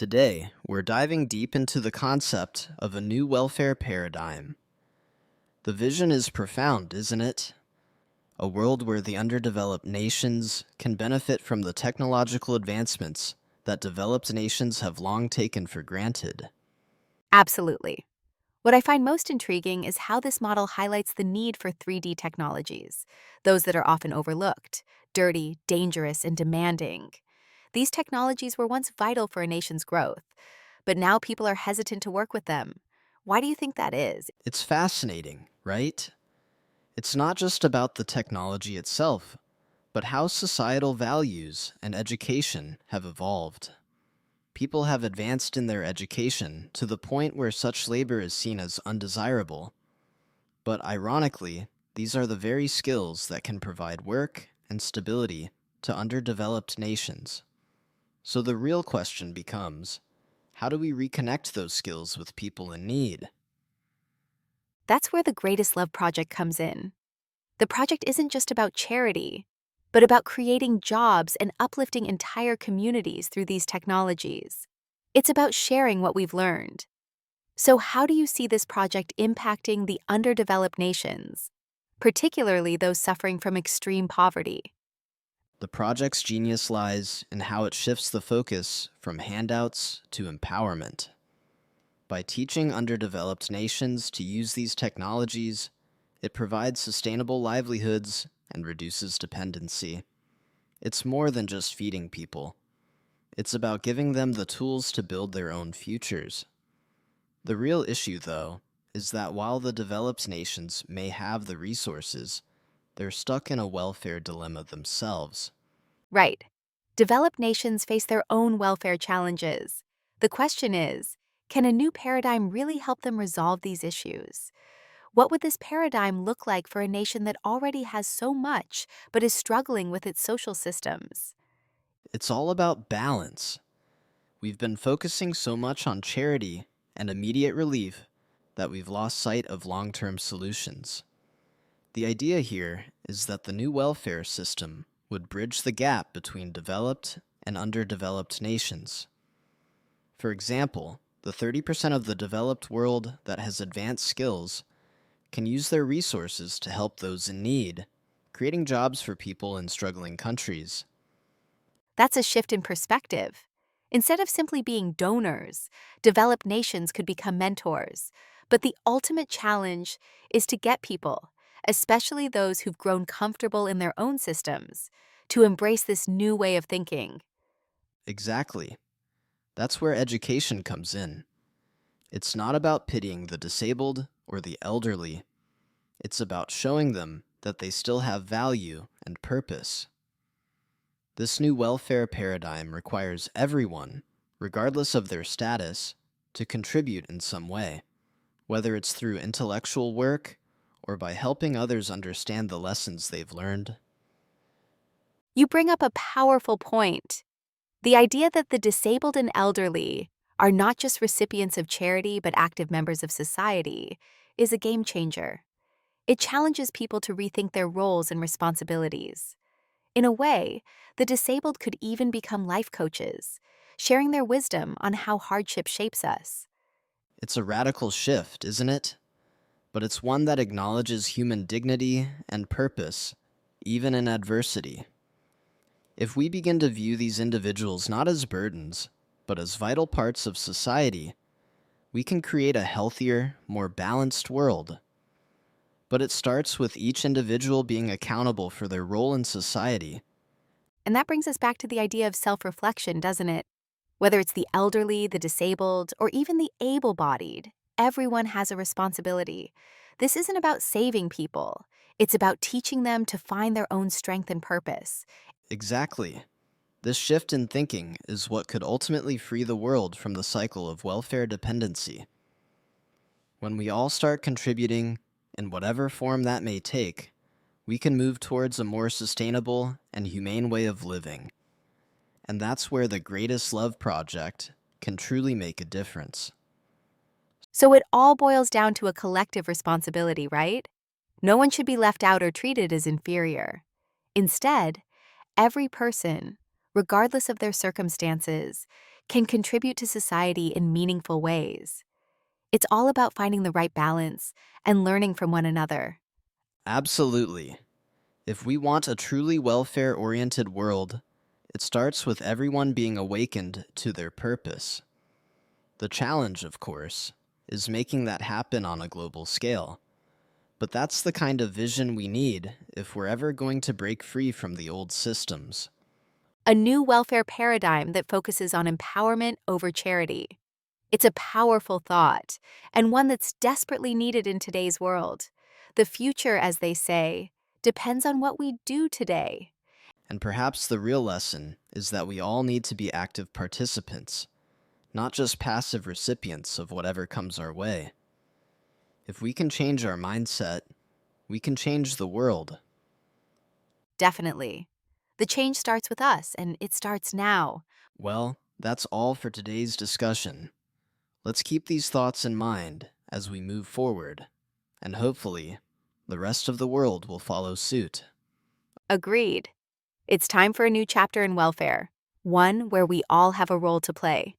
Today, we're diving deep into the concept of a new welfare paradigm. The vision is profound, isn't it? A world where the underdeveloped nations can benefit from the technological advancements that developed nations have long taken for granted. Absolutely. What I find most intriguing is how this model highlights the need for 3D technologies, those that are often overlooked, dirty, dangerous, and demanding. These technologies were once vital for a nation's growth, but now people are hesitant to work with them. Why do you think that is? It's fascinating, right? It's not just about the technology itself, but how societal values and education have evolved. People have advanced in their education to the point where such labor is seen as undesirable. But ironically, these are the very skills that can provide work and stability to underdeveloped nations. So the real question becomes, how do we reconnect those skills with people in need? That's where the Greatest Love Project comes in. The project isn't just about charity, but about creating jobs and uplifting entire communities through these technologies. It's about sharing what we've learned. So, how do you see this project impacting the underdeveloped nations, particularly those suffering from extreme poverty? The project's genius lies in how it shifts the focus from handouts to empowerment. By teaching underdeveloped nations to use these technologies, it provides sustainable livelihoods and reduces dependency. It's more than just feeding people. It's about giving them the tools to build their own futures. The real issue, though, is that while the developed nations may have the resources, they're stuck in a welfare dilemma themselves. Right. Developed nations face their own welfare challenges. The question is, can a new paradigm really help them resolve these issues? What would this paradigm look like for a nation that already has so much but is struggling with its social systems? It's all about balance. We've been focusing so much on charity and immediate relief that we've lost sight of long-term solutions. The idea here is that the new welfare system would bridge the gap between developed and underdeveloped nations. For example, the 30% of the developed world that has advanced skills can use their resources to help those in need, creating jobs for people in struggling countries. That's a shift in perspective. Instead of simply being donors, developed nations could become mentors. But the ultimate challenge is to get people, especially those who've grown comfortable in their own systems, to embrace this new way of thinking. Exactly. That's where education comes in. It's not about pitying the disabled or the elderly. It's about showing them that they still have value and purpose. This new welfare paradigm requires everyone, regardless of their status, to contribute in some way, whether it's through intellectual work or by helping others understand the lessons they've learned. You bring up a powerful point. The idea that the disabled and elderly are not just recipients of charity but active members of society is a game changer. It challenges people to rethink their roles and responsibilities. In a way, the disabled could even become life coaches, sharing their wisdom on how hardship shapes us. It's a radical shift, isn't it? But it's one that acknowledges human dignity and purpose, even in adversity. If we begin to view these individuals not as burdens, but as vital parts of society, we can create a healthier, more balanced world. But it starts with each individual being accountable for their role in society. And that brings us back to the idea of self-reflection, doesn't it? Whether it's the elderly, the disabled, or even the able-bodied, everyone has a responsibility. This isn't about saving people. It's about teaching them to find their own strength and purpose. Exactly. This shift in thinking is what could ultimately free the world from the cycle of welfare dependency. When we all start contributing, in whatever form that may take, we can move towards a more sustainable and humane way of living. And that's where the Greatest Love Project can truly make a difference. So it all boils down to a collective responsibility, right? No one should be left out or treated as inferior. Instead, every person, regardless of their circumstances, can contribute to society in meaningful ways. It's all about finding the right balance and learning from one another. Absolutely. If we want a truly welfare oriented world, it starts with everyone being awakened to their purpose. The challenge, of course, is making that happen on a global scale. But that's the kind of vision we need if we're ever going to break free from the old systems. A new welfare paradigm that focuses on empowerment over charity. It's a powerful thought, and one that's desperately needed in today's world. The future, as they say, depends on what we do today. And perhaps the real lesson is that we all need to be active participants, not just passive recipients of whatever comes our way. If we can change our mindset, we can change the world. Definitely. The change starts with us, and it starts now. Well, that's all for today's discussion. Let's keep these thoughts in mind as we move forward, and hopefully, the rest of the world will follow suit. Agreed. It's time for a new chapter in welfare, one where we all have a role to play.